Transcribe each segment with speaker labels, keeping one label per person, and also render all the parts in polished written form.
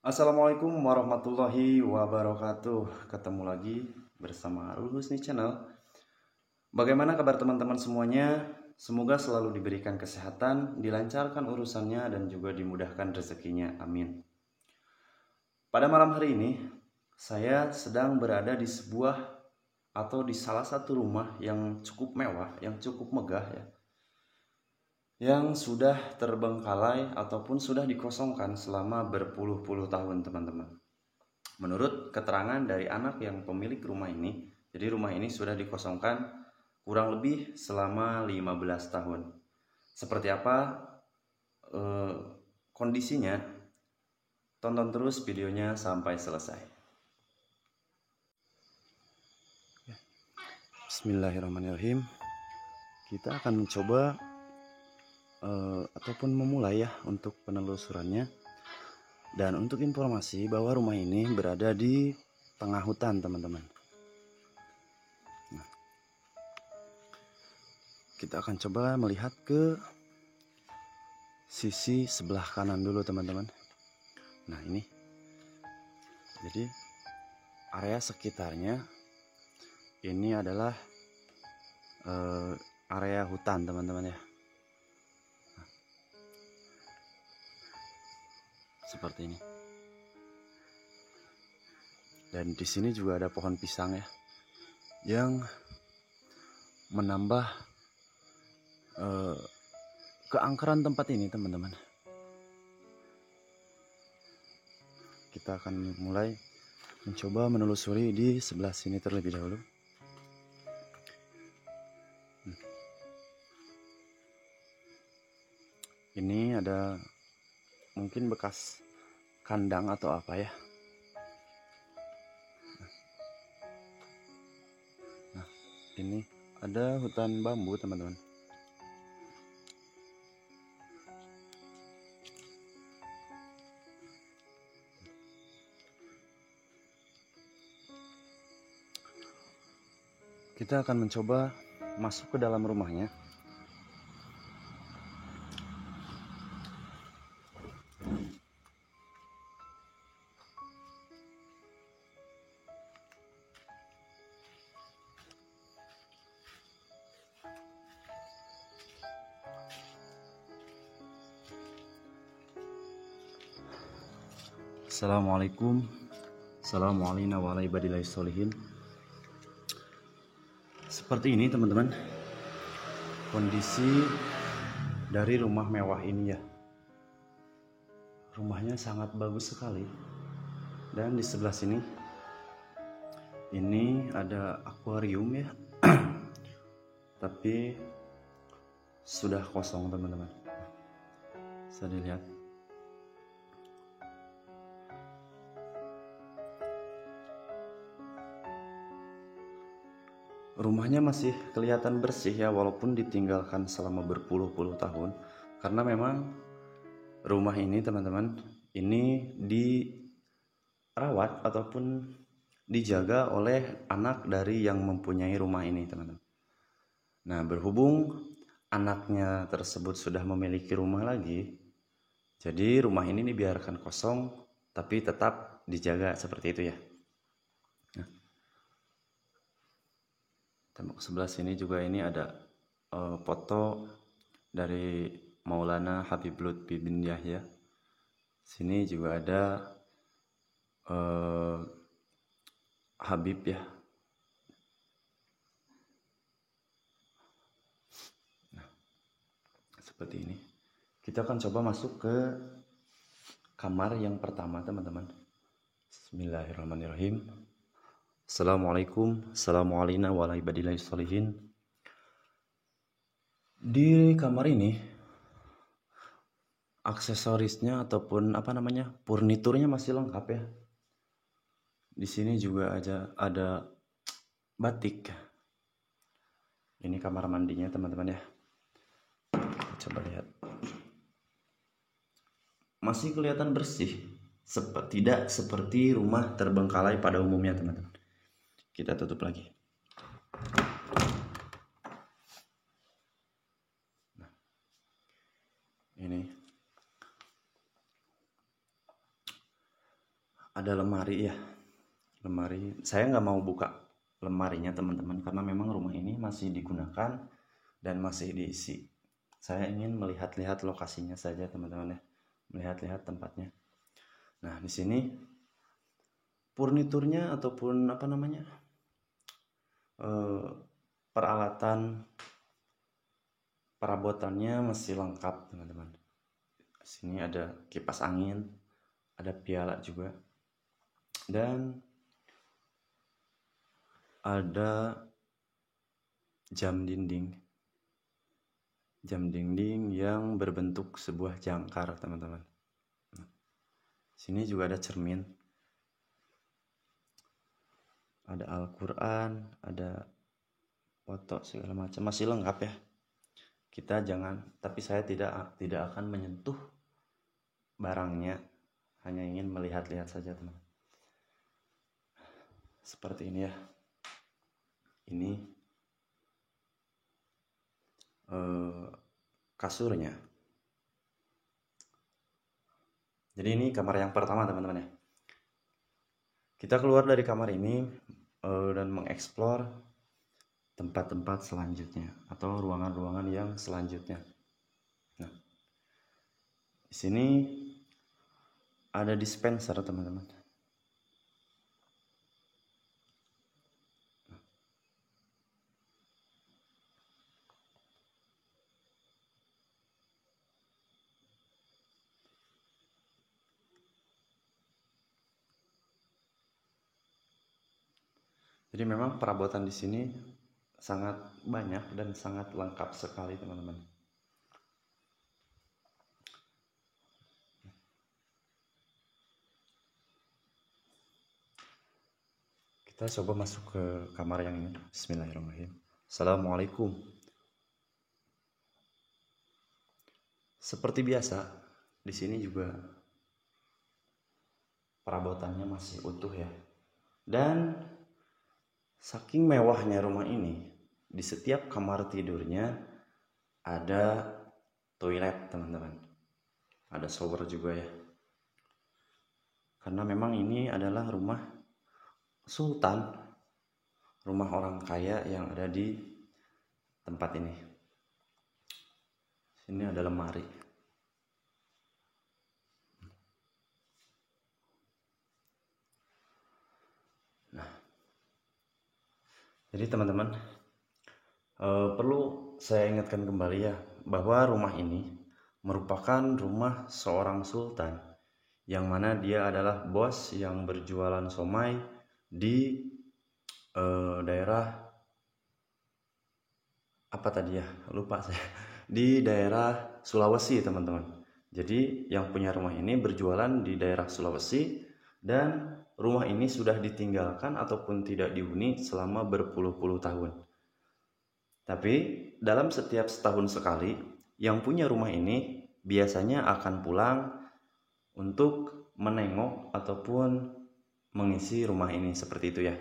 Speaker 1: Assalamualaikum warahmatullahi wabarakatuh. Ketemu lagi bersama Arul Husni Channel. Bagaimana kabar teman-teman semuanya? Semoga selalu diberikan kesehatan, dilancarkan urusannya, dan juga dimudahkan rezekinya. Amin. Pada malam hari ini, saya sedang berada di sebuah atau di salah satu rumah yang cukup mewah, yang cukup megah ya, yang sudah terbengkalai ataupun sudah dikosongkan selama berpuluh-puluh tahun teman-teman. Menurut keterangan dari anak yang pemilik rumah ini, jadi rumah ini sudah dikosongkan kurang lebih selama 15 tahun. Seperti apa kondisinya? Tonton terus videonya sampai selesai. Bismillahirrahmanirrahim. Kita akan mencoba ataupun memulai ya untuk penelusurannya. Dan untuk informasi bahwa rumah ini berada di tengah hutan teman-teman. Nah, kita akan coba melihat ke sisi sebelah kanan dulu teman-teman. Nah ini, jadi area sekitarnya ini adalah area hutan teman-teman ya. Seperti ini. Dan di sini juga ada pohon pisang ya, yang menambah keangkeran tempat ini teman-teman. Kita akan mulai mencoba menelusuri di sebelah sini terlebih dahulu. Ini ada mungkin bekas kandang atau apa ya. Nah, ini ada hutan bambu teman-teman. Kita akan mencoba masuk ke dalam rumahnya. Assalamualaikum. Assalamualaikum warahmatullahi wabarakatuh. Seperti ini teman-teman kondisi dari rumah mewah ini ya. Rumahnya sangat bagus sekali. Dan di sebelah sini ini ada akuarium ya. Tapi sudah kosong teman-teman. Bisa dilihat. Rumahnya masih kelihatan bersih ya, walaupun ditinggalkan selama berpuluh-puluh tahun. Karena memang rumah ini teman-teman, ini dirawat ataupun dijaga oleh anak dari yang mempunyai rumah ini teman-teman. Nah, berhubung anaknya tersebut sudah memiliki rumah lagi, jadi rumah ini dibiarkan kosong tapi tetap dijaga seperti itu ya. Tembok sebelah sini juga ini ada foto dari Maulana Habib Lutfi bin Yahya. Sini juga ada Habib ya. Nah, seperti ini. Kita akan coba masuk ke kamar yang pertama teman-teman. Bismillahirrahmanirrahim. Assalamualaikum. Assalamualaikum warahmatullahi wabarakatuh. Di kamar ini aksesorisnya ataupun furniturnya masih lengkap ya. Di sini juga ada batik. Ini kamar mandinya teman-teman ya. Coba lihat. Masih kelihatan bersih. Tidak seperti rumah terbengkalai pada umumnya teman-teman. Kita tutup lagi. Nah, ini ada lemari ya. Lemari, saya nggak mau buka lemarinya teman-teman, karena memang rumah ini masih digunakan dan masih diisi. Saya ingin melihat-lihat lokasinya saja teman-teman ya, melihat-lihat tempatnya. Nah di sini furniturnya ataupun apa namanya, peralatan perabotannya masih lengkap teman-teman. Sini ada kipas angin, ada piala juga, dan ada jam dinding yang berbentuk sebuah jangkar teman-teman. Sini juga ada cermin, ada Al-Quran, ada foto segala macam, masih lengkap ya. Tapi saya tidak akan menyentuh barangnya, hanya ingin melihat-lihat saja teman. Seperti ini ya. Ini kasurnya. Jadi ini kamar yang pertama teman-teman ya. Kita keluar dari kamar ini dan mengeksplor tempat-tempat selanjutnya atau ruangan-ruangan yang selanjutnya. Nah, di sini ada dispenser teman-teman. Jadi memang perabotan di sini sangat banyak dan sangat lengkap sekali teman-teman. Kita coba masuk ke kamar yang ini. Bismillahirrahmanirrahim. Assalamualaikum. Seperti biasa, di sini juga perabotannya masih utuh ya. Dan saking mewahnya rumah ini, di setiap kamar tidurnya ada toilet teman-teman. Ada shower juga ya. Karena memang ini adalah rumah sultan, rumah orang kaya yang ada di tempat ini. Sini ada lemari. Nah, jadi teman-teman, perlu saya ingatkan kembali ya, bahwa rumah ini merupakan rumah seorang sultan, yang mana dia adalah bos yang berjualan somai di daerah apa tadi ya, lupa saya, di daerah Sulawesi teman-teman. Jadi yang punya rumah ini berjualan di daerah Sulawesi, dan rumah ini sudah ditinggalkan ataupun tidak dihuni selama berpuluh-puluh tahun. Tapi dalam setiap setahun sekali, yang punya rumah ini biasanya akan pulang untuk menengok ataupun mengisi rumah ini, seperti itu ya.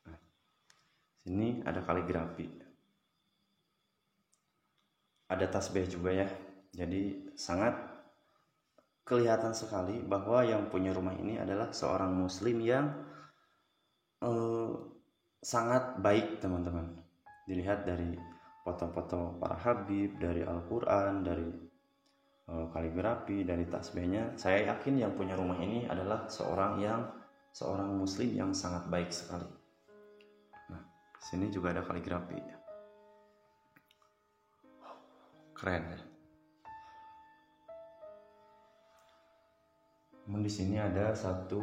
Speaker 1: Nah, sini ada kaligrafi, ada tasbih juga ya. Jadi sangat kelihatan sekali bahwa yang punya rumah ini adalah seorang muslim yang sangat baik teman-teman. Dilihat dari foto-foto para habib, dari Al-Quran, dari kaligrafi, dari tasbihnya, saya yakin yang punya rumah ini adalah seorang muslim yang sangat baik sekali. Nah, sini juga ada kaligrafi, keren ya. Namun di sini ada satu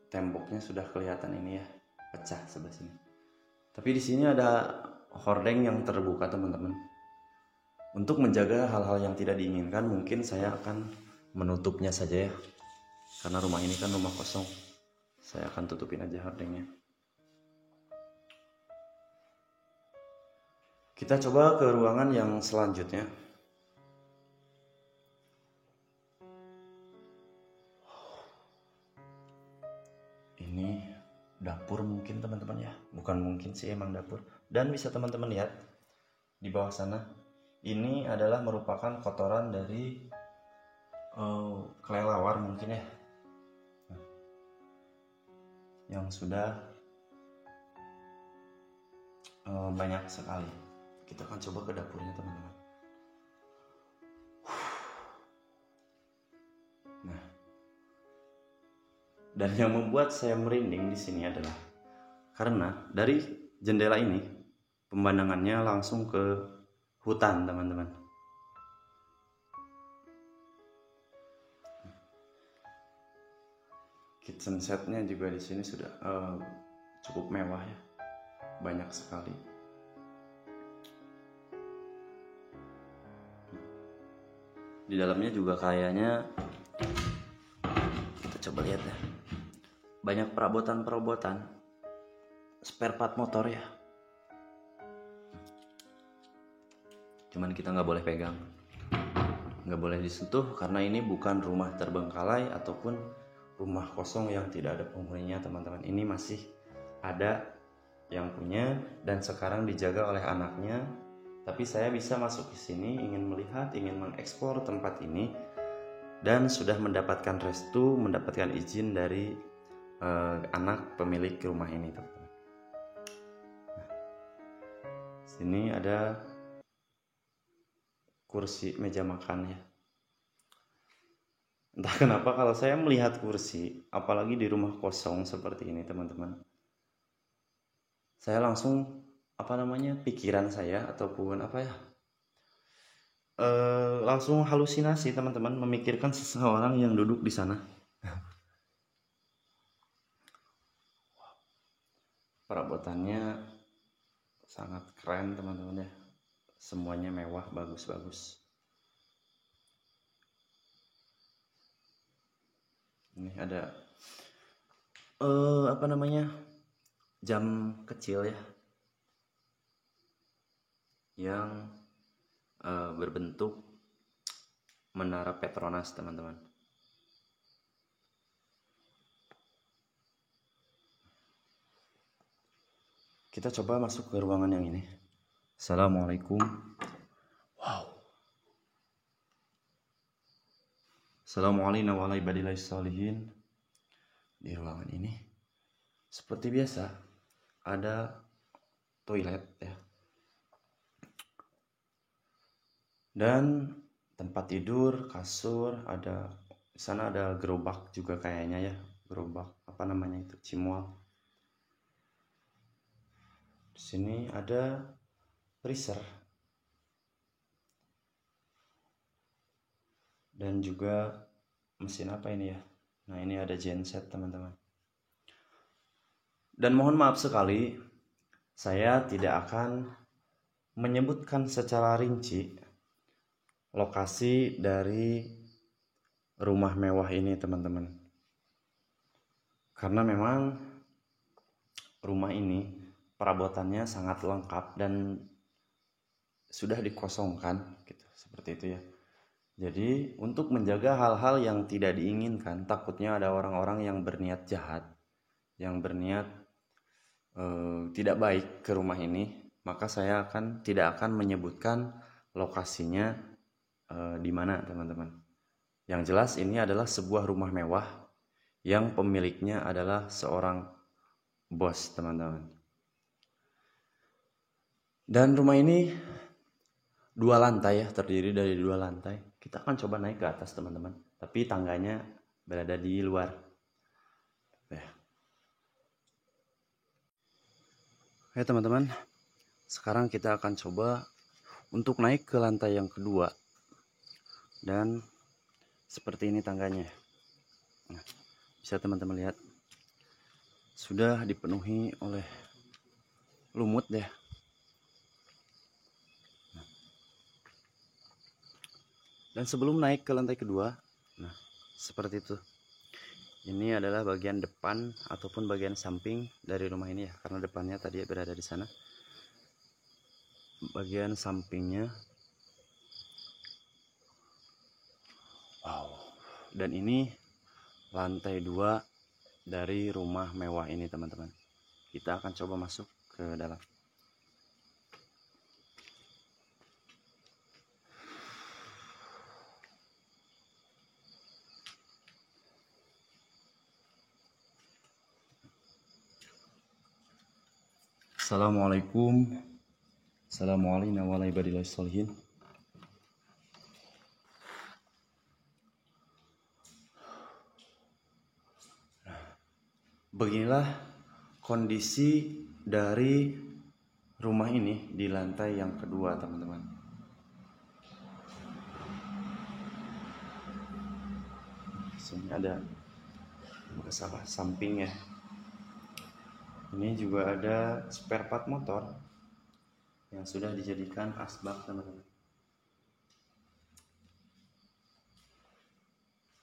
Speaker 1: temboknya sudah kelihatan ini ya, pecah sebelah sini. Tapi di sini ada hordeng yang terbuka teman-teman. Untuk menjaga hal-hal yang tidak diinginkan, mungkin saya akan menutupnya saja ya. Karena rumah ini kan rumah kosong. Saya akan tutupin aja hordengnya. Kita coba ke ruangan yang selanjutnya. Ini dapur mungkin teman-teman ya. Bukan mungkin sih, emang dapur. Dan bisa teman-teman lihat di bawah sana, Ini adalah merupakan kotoran dari kelelawar mungkin ya, yang sudah banyak sekali. Kita akan coba ke dapurnya teman-teman. Nah, dan yang membuat saya merinding di sini adalah karena dari jendela ini pemandangannya langsung ke hutan teman-teman. Kitchen setnya juga di sini sudah cukup mewah ya, banyak sekali. Di dalamnya juga kayaknya, kita coba lihat ya, banyak perabotan spare part motor ya. Cuman kita nggak boleh pegang, nggak boleh disentuh karena ini bukan rumah terbengkalai ataupun rumah kosong yang tidak ada penghuninya teman-teman. Ini masih ada yang punya dan sekarang dijaga oleh anaknya. Tapi saya bisa masuk ke sini ingin melihat, ingin mengeksplor tempat ini dan sudah mendapatkan restu, mendapatkan izin dari anak pemilik rumah ini teman-teman. Nah, sini ada kursi meja makan ya. Entah kenapa kalau saya melihat kursi, apalagi di rumah kosong seperti ini teman-teman, saya langsung pikiran saya ataupun langsung halusinasi teman-teman, memikirkan seseorang yang duduk di sana. Perabotannya sangat keren teman-teman ya, semuanya mewah, bagus-bagus. Ini ada jam kecil ya, yang berbentuk menara Petronas teman-teman. Kita coba masuk ke ruangan yang ini. Assalamualaikum. Wow. Assalamualaikum warahmatullahi wabarakatuh. Di ruangan ini seperti biasa ada toilet ya, dan tempat tidur, kasur, ada di sana ada gerobak juga kayaknya ya, gerobak cimual. Di sini ada freezer dan juga mesin apa ini ya. Nah, ini ada genset teman-teman. Dan mohon maaf sekali, saya tidak akan menyebutkan secara rinci lokasi dari rumah mewah ini teman-teman, karena memang rumah ini perabotannya sangat lengkap dan sudah dikosongkan gitu, seperti itu ya. Jadi untuk menjaga hal-hal yang tidak diinginkan, takutnya ada orang-orang yang berniat jahat, yang berniat tidak baik ke rumah ini, maka saya tidak akan menyebutkan lokasinya di mana teman-teman. Yang jelas ini adalah sebuah rumah mewah yang pemiliknya adalah seorang bos teman-teman. Dan rumah ini 2 lantai ya, terdiri dari 2 lantai. Kita akan coba naik ke atas teman-teman, tapi tangganya berada di luar ya. Oke teman-teman, sekarang kita akan coba untuk naik ke lantai yang kedua, dan seperti ini tangganya. Nah, bisa teman-teman lihat sudah dipenuhi oleh lumut ya. Dan sebelum naik ke lantai kedua, nah seperti itu. Ini adalah bagian depan ataupun bagian samping dari rumah ini ya, karena depannya tadi berada di sana. Bagian sampingnya, wow. Dan ini lantai 2 dari rumah mewah ini teman-teman. Kita akan coba masuk ke dalam. Assalamualaikum. Assalamualaikum warahmatullahi wabarakatuh. Beginilah kondisi dari rumah ini di lantai yang kedua, teman-teman. Sini ada bekas apa? Samping ya. Ini juga ada spare part motor yang sudah dijadikan asbak, teman-teman.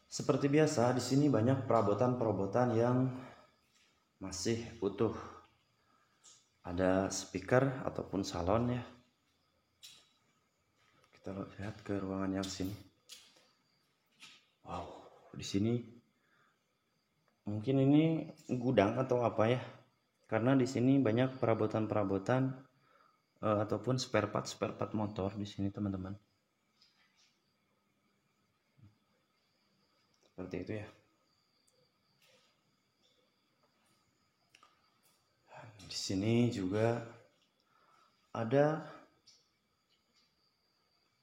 Speaker 1: Seperti biasa, di sini banyak perabotan-perabotan yang masih utuh. Ada speaker ataupun salon ya. Kita lihat ke ruangan yang sini. Wow, di sini mungkin ini gudang atau apa ya? Karena di sini banyak perabotan-perabotan ataupun spare part motor di sini, teman-teman. Seperti itu ya. Di sini juga ada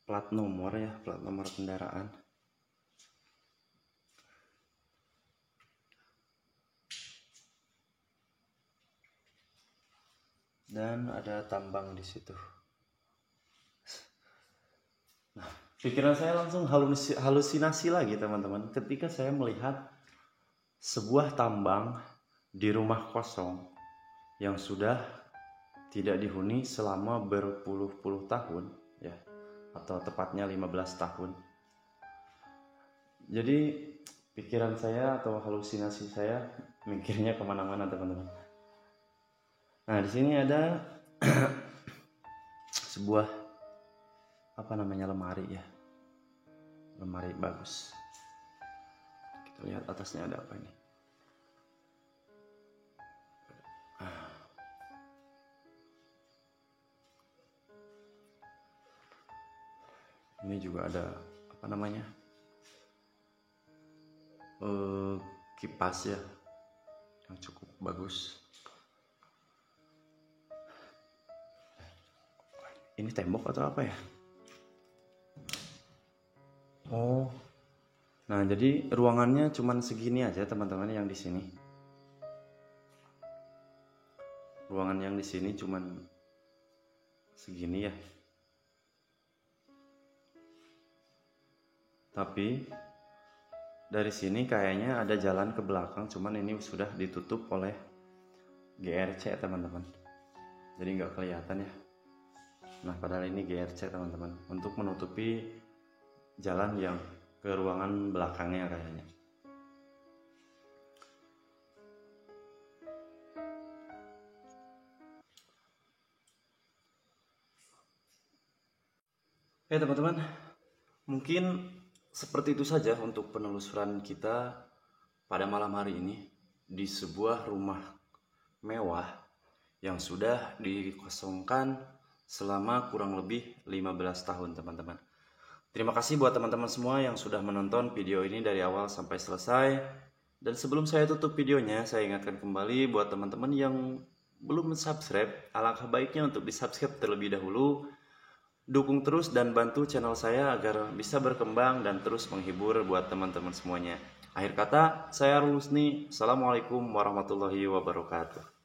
Speaker 1: plat nomor ya, plat nomor kendaraan. Dan ada tambang di situ. Nah, pikiran saya langsung halusinasi lagi, teman-teman, ketika saya melihat sebuah tambang di rumah kosong yang sudah tidak dihuni selama berpuluh-puluh tahun ya, atau tepatnya 15 tahun. Jadi pikiran saya atau halusinasi saya mikirnya kemana-mana, teman-teman. Nah, di sini ada sebuah lemari ya, lemari bagus. Kita lihat atasnya ada apa ini. Ini juga ada kipas ya, yang cukup bagus. Ini tembok atau apa ya? Oh, nah jadi ruangannya cuman segini aja, teman-teman, yang di sini. Ruangan yang di sini cuman segini ya. Tapi dari sini kayaknya ada jalan ke belakang, cuman ini sudah ditutup oleh GRC, teman-teman. Jadi nggak kelihatan ya. Nah, padahal ini GRC, teman-teman, untuk menutupi jalan yang ke ruangan belakangnya kayaknya. Ya, teman-teman, mungkin seperti itu saja untuk penelusuran kita pada malam hari ini di sebuah rumah mewah yang sudah dikosongkan selama kurang lebih 15 tahun, teman-teman. Terima kasih buat teman-teman semua yang sudah menonton video ini dari awal sampai selesai. Dan sebelum saya tutup videonya, saya ingatkan kembali buat teman-teman yang belum subscribe, alangkah baiknya untuk di-subscribe terlebih dahulu. Dukung terus dan bantu channel saya agar bisa berkembang dan terus menghibur buat teman-teman semuanya. Akhir kata, saya Arul Husni. Assalamualaikum warahmatullahi wabarakatuh.